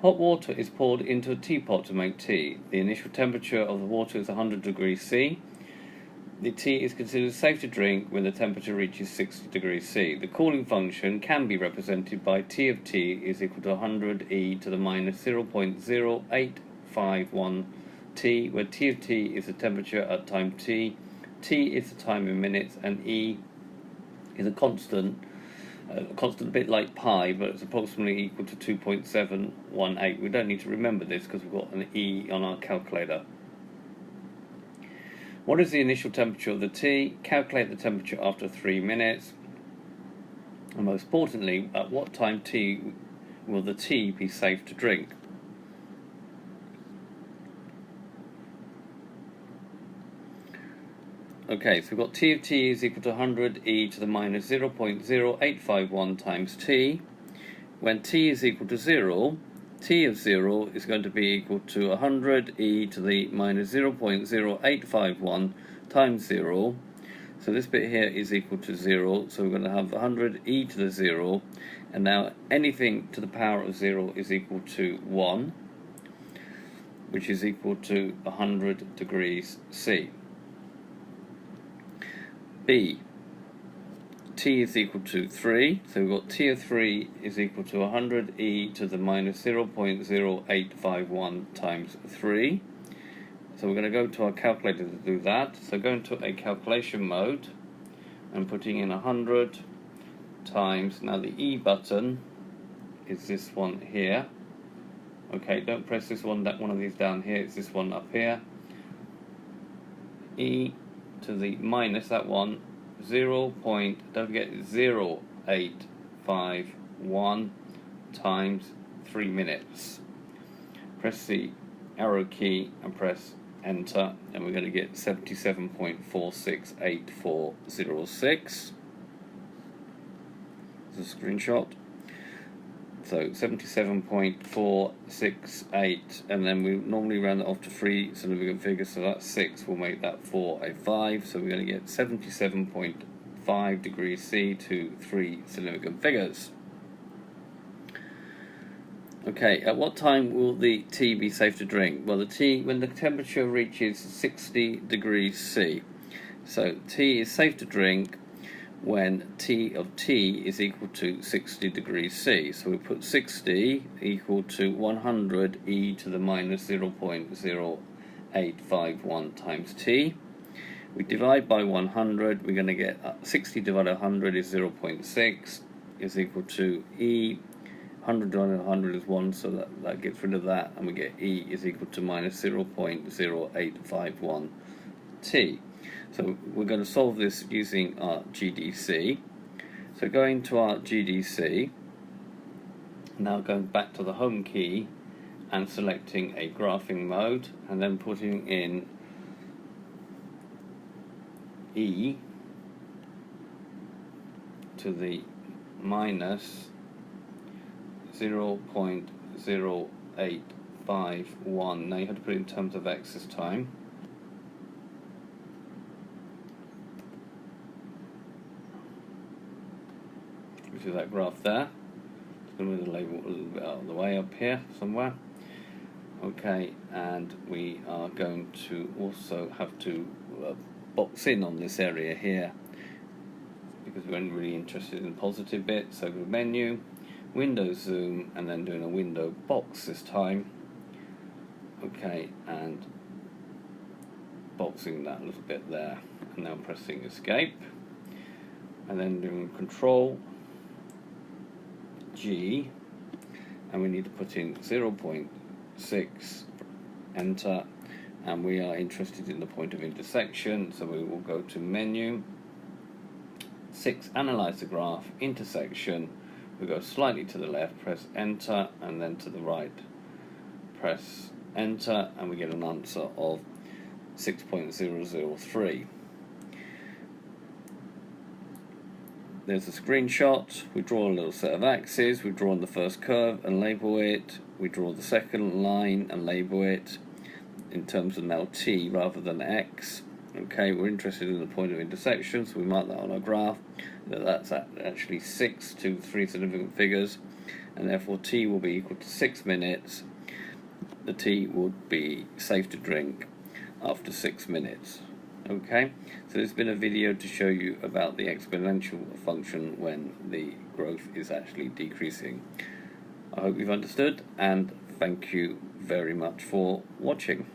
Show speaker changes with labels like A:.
A: Hot water is poured into a teapot to make tea. The initial temperature of the water is 100 degrees C. The tea is considered safe to drink when the temperature reaches 60 degrees C. The cooling function can be represented by T of T is equal to 100 e to the minus 0.0851 T, where T of T is the temperature at time T, T is the time in minutes, and E is a constant a bit like pi, but it's approximately equal to 2.718. We don't need to remember this because we've got an E on our calculator. What is the initial temperature of the tea? Calculate the temperature after 3 minutes. And most importantly, at what time will the tea be safe to drink? Okay, so we've got T of T is equal to 100 e to the minus 0.0851 times T. When T is equal to 0, T of 0 is going to be equal to 100 e to the minus 0.0851 times 0. So this bit here is equal to 0, so we're going to have 100 e to the 0, and now anything to the power of 0 is equal to 1, which is equal to 100 degrees C. B, T is equal to 3, so we've got T of 3 is equal to 100 e to the minus 0.0851 times 3. So we're going to go to our calculator to do that. So go into a calculation mode and putting in 100 times, now the E button is this one here. Okay, don't press this one, that one of these down here, it's this one up here. E to the minus that one, don't forget 0.851 times 3 minutes. Press the arrow key and press enter, and we're going to get 77.468406. It's a screenshot. So 77.468, and then we normally round it off to 3 significant figures, so that's 6, we'll make that 4 a 5, so we're going to get 77.5 degrees C to 3 significant figures. Okay, at what time will the tea be safe to drink? Well, the tea, when the temperature reaches 60 degrees C. So tea is safe to drink when T of T is equal to 60 degrees C. So we put 60 equal to 100 e to the minus 0.0851 times T. We divide by 100, we're going to get 60 divided by 100 is 0.6, is equal to E. 100 divided by 100 is 1, so that gets rid of that, and we get E is equal to minus 0.0851 T. So we're going to solve this using our GDC. So going to our GDC, now going back to the home key and selecting a graphing mode, and then putting in E to the minus 0.0851. Now you have to put it in terms of x this time. Which is that graph there. Just going to move the label a little bit out of the way up here somewhere. Okay, and we are going to also have to box in on this area here because we're only really interested in the positive bit. So go to menu, window zoom, and then doing a window box this time. Okay, and boxing that little bit there, and now pressing escape, and then doing control G, and we need to put in 0.6, enter, and we are interested in the point of intersection, so we will go to menu, 6, analyze the graph, intersection, we go slightly to the left, press enter, and then to the right, press enter, and we get an answer of 6.003. There's a screenshot. We draw a little set of axes. We've drawn the first curve and label it. We draw the second line and label it in terms of now t rather than x. Okay, we're interested in the point of intersection, so we mark that on our graph. That's actually 6 to 3 significant figures, and therefore t will be equal to 6 minutes. The tea would be safe to drink after 6 minutes. Okay, so there's been a video to show you about the exponential function when the growth is actually decreasing. I hope you've understood, and thank you very much for watching.